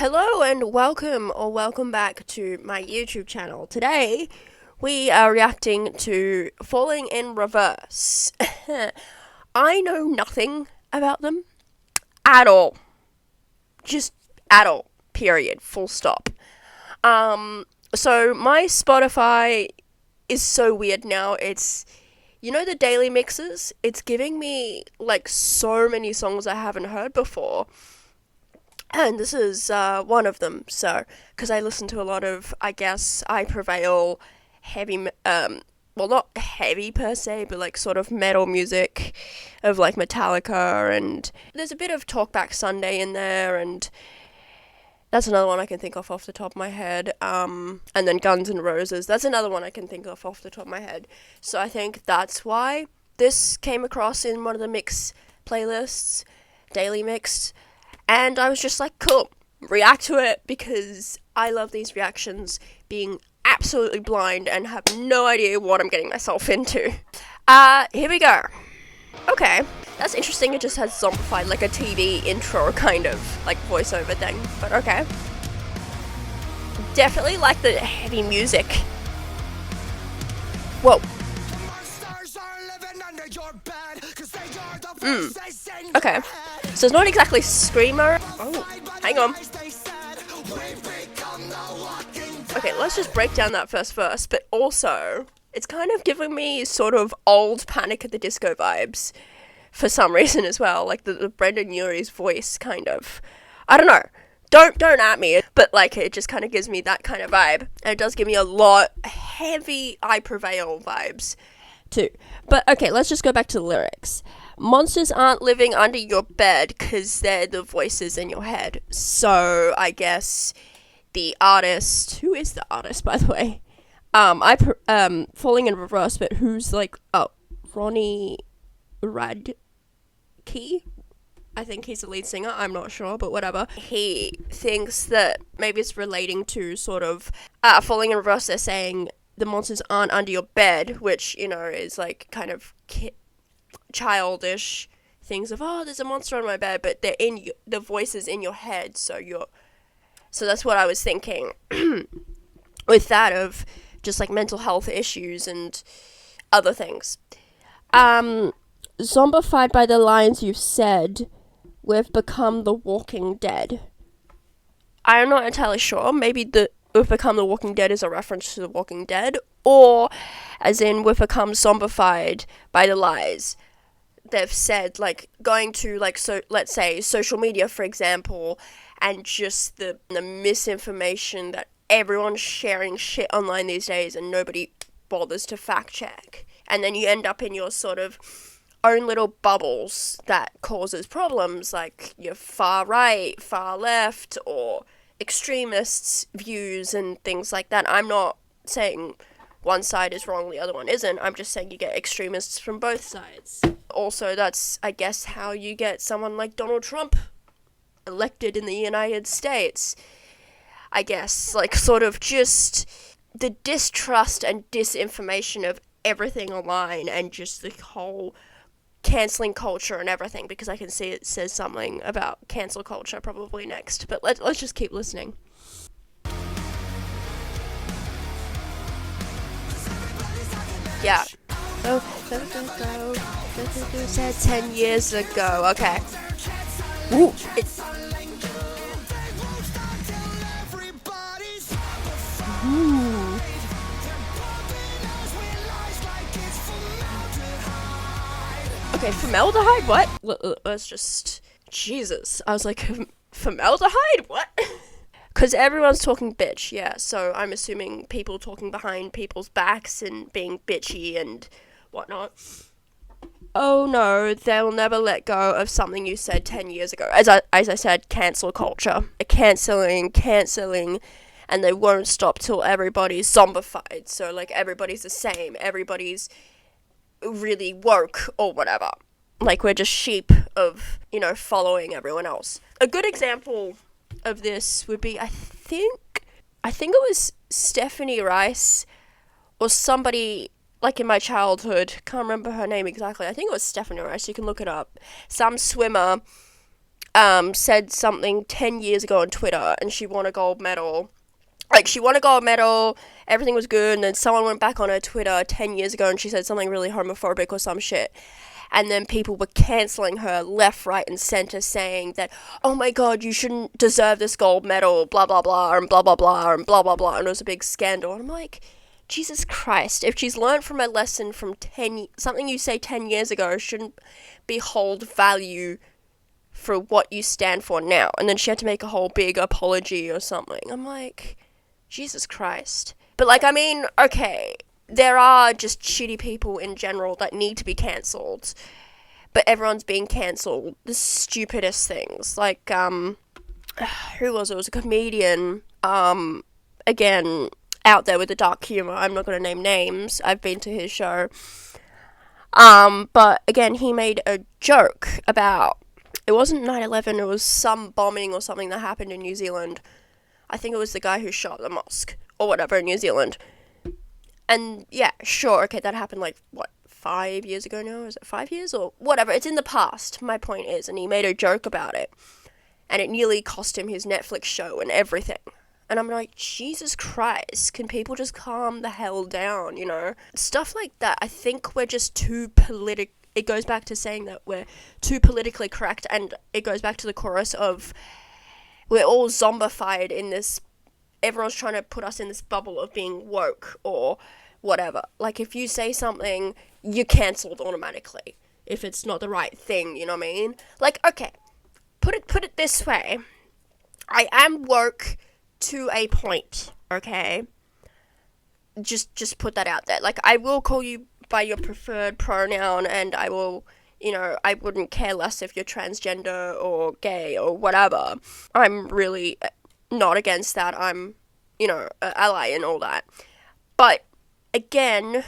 Hello and welcome back to my YouTube channel. Today we are reacting to Falling in Reverse. I know nothing about them at all. Just at all. Period. Full stop. So my Spotify is so weird now. It's the daily mixes? It's giving me like so many songs I haven't heard before. And this is one of them. So, because I listen to a lot of, I guess, I Prevail heavy, well, not heavy per se, but like sort of metal music of like Metallica, and there's a bit of Talkback Sunday in there, and that's another one I can think of off the top of my head. And then Guns N' Roses, that's another one I can think of off the top of my head. So I think that's why this came across in one of the mix playlists, daily mix. And I was just like, cool, react to it, because I love these reactions, being absolutely blind and have no idea what I'm getting myself into. Here we go. Okay, that's interesting. It just has Zombified, like a TV intro kind of, like, voiceover thing. But okay. Definitely like the heavy music. Whoa. Okay, so it's not exactly screamo. Oh, hang on. Okay, let's just break down that first verse. But also, it's kind of giving me sort of old Panic at the Disco vibes for some reason as well. Like the Brendan Urie's voice, kind of. I don't know. Don't at me, but like it just kind of gives me that kind of vibe. And it does give me a lot heavy I Prevail vibes too. But okay, let's just go back to the lyrics. Monsters aren't living under your bed because they're the voices in your head. So I guess the artist, who is the artist, by the way? Falling in Reverse, but who's like, Ronnie Radke? I think he's the lead singer. I'm not sure, but whatever. He thinks that maybe it's relating to sort of Falling in Reverse. They're saying the monsters aren't under your bed, which, is like kind of childish things of, there's a monster on my bed, but they're in the voices in your head, so that's what I was thinking with that, of just like mental health issues and other things. Zombified by the lines you've said, we've become the Walking Dead. I am not entirely sure. Maybe we've become the Walking Dead is a reference to the Walking Dead, or as in we've become zombified by the lies they've said, like going to, like, so let's say social media, for example, and just the misinformation that everyone's sharing shit online these days and nobody bothers to fact check, and then you end up in your sort of own little bubbles that causes problems, like your far right, far left, or extremists' views and things like that. I'm not saying one side is wrong, the other one isn't. I'm just saying you get extremists from both sides. Also, that's, I guess, how you get someone like Donald Trump elected in the United States. I guess, like, sort of just the distrust and disinformation of everything online, and just the whole cancelling culture and everything, because I can see it says something about cancel culture probably next. But let's just keep listening. Yeah. Oh, said 10 years ago. Okay. Ooh, Ooh. Okay, formaldehyde? What? Let's just... Jesus. I was like, formaldehyde? What? Because everyone's talking bitch, yeah. So I'm assuming people talking behind people's backs and being bitchy and whatnot. Oh no, they'll never let go of something you said 10 years ago. As I said, cancel culture. Cancelling, and they won't stop till everybody's zombified. So, like, everybody's the same. Everybody's really woke or whatever. Like, we're just sheep of, following everyone else. A good example of this would be, I think it was Stephanie Rice or somebody, like, in my childhood, can't remember her name exactly. I think it was Stephanie Rice, you can look it up. Some swimmer said something 10 years ago on Twitter, and she won a gold medal. Like, she won a gold medal, everything was good, and then someone went back on her Twitter 10 years ago and she said something really homophobic or some shit. And then people were cancelling her left, right, and centre, saying that, oh my god, you shouldn't deserve this gold medal, blah, blah, blah, and blah, blah, blah, and blah, blah, blah. And it was a big scandal. And I'm like, Jesus Christ, if she's learned from a lesson from something you say 10 years ago shouldn't be hold value for what you stand for now. And then she had to make a whole big apology or something. I'm like, Jesus Christ. But, like, I mean, okay, there are just shitty people in general that need to be cancelled. But everyone's being cancelled. The stupidest things. Like, who was it? It was a comedian. Again, out there with the dark humour. I'm not going to name names. I've been to his show. But, again, he made a joke about, it wasn't 9/11, it was some bombing or something that happened in New Zealand. I think it was the guy who shot the mosque, or whatever, in New Zealand. And, yeah, sure, okay, that happened, 5 years ago now? Is it 5 years? Or whatever, it's in the past, my point is. And he made a joke about it. And it nearly cost him his Netflix show and everything. And I'm like, Jesus Christ, can people just calm the hell down, you know? Stuff like that, I think we're just too it goes back to saying that we're too politically correct, and it goes back to the chorus of, we're all zombified in this, everyone's trying to put us in this bubble of being woke or whatever. Like, if you say something, you're cancelled automatically if it's not the right thing, you know what I mean? Like, okay, put it this way. I am woke to a point, okay? Just put that out there. Like, I will call you by your preferred pronoun, and I will, you know, I wouldn't care less if you're transgender or gay or whatever. I'm really not against that. I'm, you know, an ally and all that. But, again,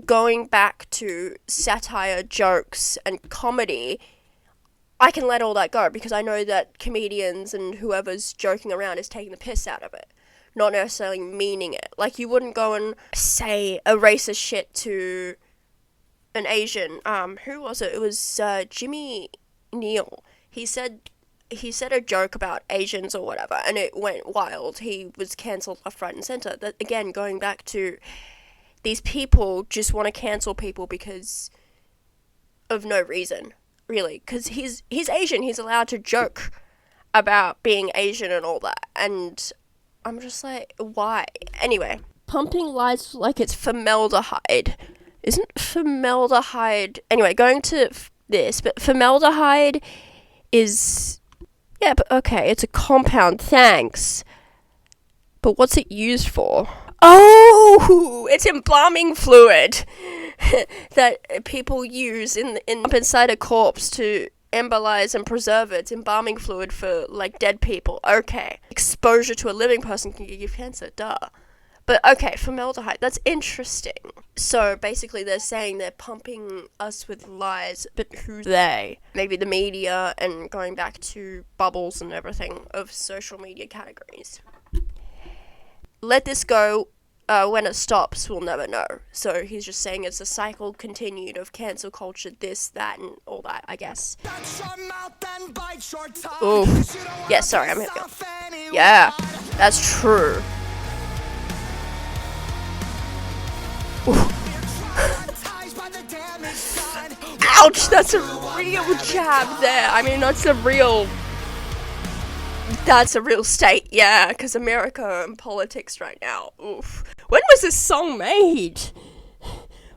going back to satire, jokes, and comedy, I can let all that go, because I know that comedians and whoever's joking around is taking the piss out of it, not necessarily meaning it. Like, you wouldn't go and say a racist shit to an Asian. Who was it? It was Jimmy Neal. He said a joke about Asians or whatever, and it went wild. He was cancelled left, right, and centre. That, again, going back to, these people just want to cancel people because of no reason, really. Because he's Asian. He's allowed to joke about being Asian and all that. And I'm just like, why? Anyway, pumping lies like it's formaldehyde. Isn't formaldehyde... Anyway, going to this, but formaldehyde is... Yeah, but okay, it's a compound, thanks. But what's it used for? Oh, it's embalming fluid that people use inside a corpse to embolize and preserve it. It's embalming fluid for, like, dead people. Okay. Exposure to a living person can give you cancer, duh. But, okay, formaldehyde, that's interesting. So, basically, they're saying they're pumping us with lies, but who's they? Maybe the media, and going back to bubbles and everything of social media categories. Let this go. When it stops, we'll never know. So he's just saying it's a cycle continued of cancel culture, this, that, and all that, I guess. Ooh. Yeah, sorry, I'm here. Yeah, that's true. Ouch, that's a real jab there. I mean, that's a real state, yeah, because America and politics right now, oof. When was this song made?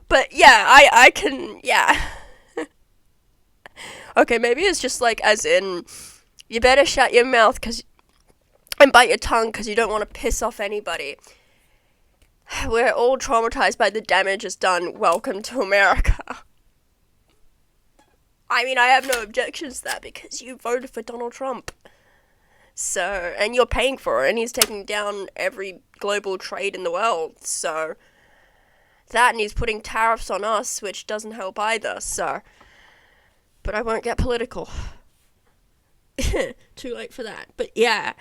But yeah, I can, yeah. Okay, maybe it's just like, as in, you better shut your mouth and bite your tongue because you don't want to piss off anybody. We're all traumatized by the damage it's done. Welcome to America. I mean, I have no objections to that because you voted for Donald Trump. So, and you're paying for it, and he's taking down every global trade in the world, so, that, and he's putting tariffs on us, which doesn't help either, so, but I won't get political. Too late for that, but yeah,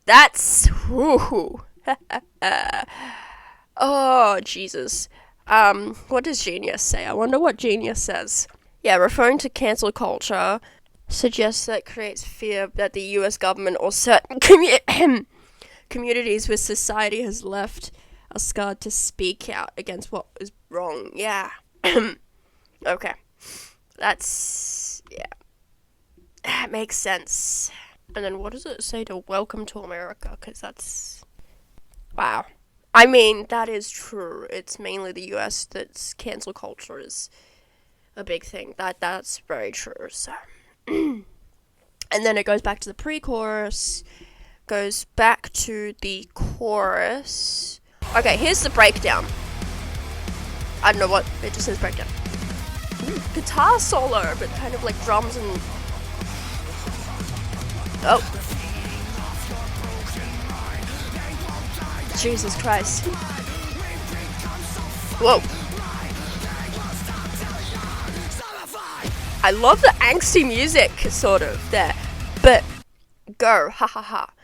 that's, whoo. Oh, Jesus. What does Genius say? I wonder what Genius says. Yeah, referring to cancel culture, suggests that creates fear that the US government or certain communities where society has left are scarred to speak out against what is wrong. Yeah. Okay. Yeah. That makes sense. And then what does it say to welcome to America? Because that's... Wow. I mean, that is true. It's mainly the US that's cancel culture is a big thing. That's very true. So... and then it goes back to the pre-chorus, goes back to the chorus. Okay, here's the breakdown. I don't know what, it just says breakdown. Guitar solo, but kind of like drums and... Oh. Jesus Christ. Whoa. I love the angsty music, sort of, there. But, go, ha ha ha.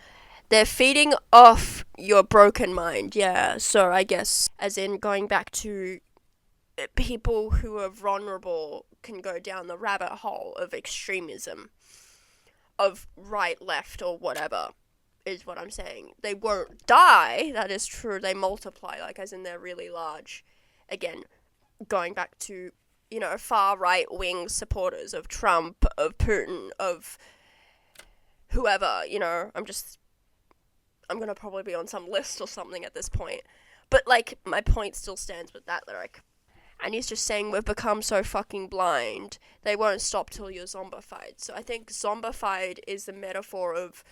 They're feeding off your broken mind, yeah. So I guess, as in going back to people who are vulnerable can go down the rabbit hole of extremism, of right, left, or whatever, is what I'm saying. They won't die, that is true. They multiply, like, as in they're really large. Again, going back to... you know, far right-wing supporters of Trump, of Putin, of whoever, you know, I'm gonna probably be on some list or something at this point. But, like, my point still stands with that lyric. And he's just saying, we've become so fucking blind, they won't stop till you're zombified. So I think zombified is the metaphor of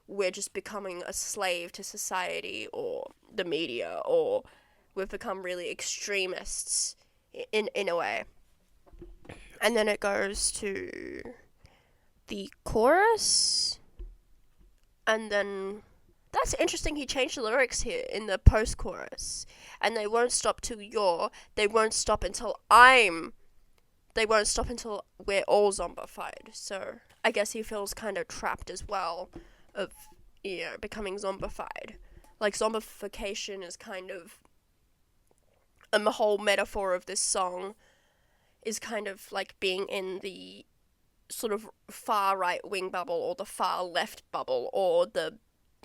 we're just becoming a slave to society or the media, or we've become really extremists in a way. And then it goes to the chorus. And then... that's interesting, he changed the lyrics here in the post-chorus. And they won't stop till you're... they won't stop until I'm... they won't stop until we're all zombified. So I guess he feels kind of trapped as well of, you know, becoming zombified. Like, zombification is kind of... and the whole metaphor of this song is kind of like being in the sort of far right wing bubble or the far left bubble or the,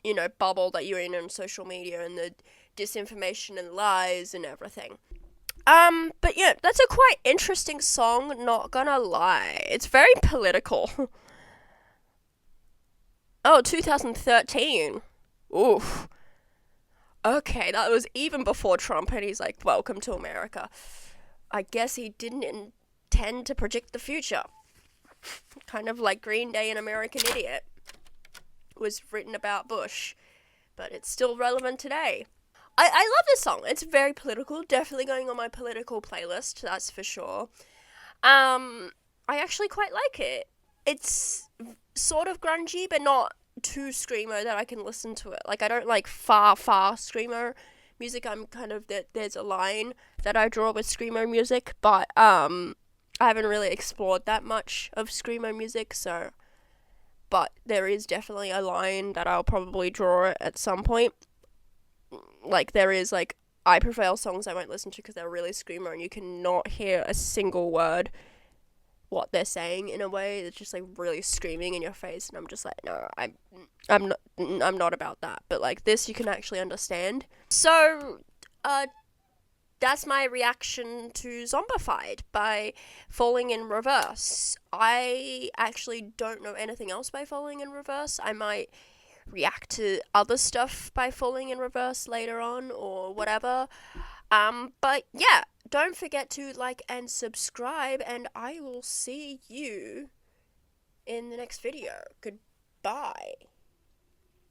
you know, bubble that you're in on social media and the disinformation and lies and everything. But yeah, that's a quite interesting song, not gonna lie. It's very political. Oh, 2013. Oof. Okay, that was even before Trump, and he's like, welcome to America. I guess he didn't intend to predict the future. Kind of like Green Day and American Idiot was written about Bush, but it's still relevant today. I love this song. It's very political, definitely going on my political playlist, that's for sure. I actually quite like it. It's sort of grungy, but not too screamo that I can listen to it. Like, I don't like far screamo music. I'm kind of... there's a line that I draw with screamo music, but I haven't really explored that much of screamo music, so... but there is definitely a line that I'll probably draw at some point. Like, there is, like, I prefer songs I won't listen to because they're really screamo and you cannot hear a single word what they're saying in a way. It's just, like, really screaming in your face, and I'm just like, no, I'm not about that. But, like, this you can actually understand. So, that's my reaction to Zombified by Falling in Reverse. I actually don't know anything else by Falling in Reverse. I might react to other stuff by Falling in Reverse later on or whatever. But yeah, don't forget to like and subscribe, and I will see you in the next video. Goodbye.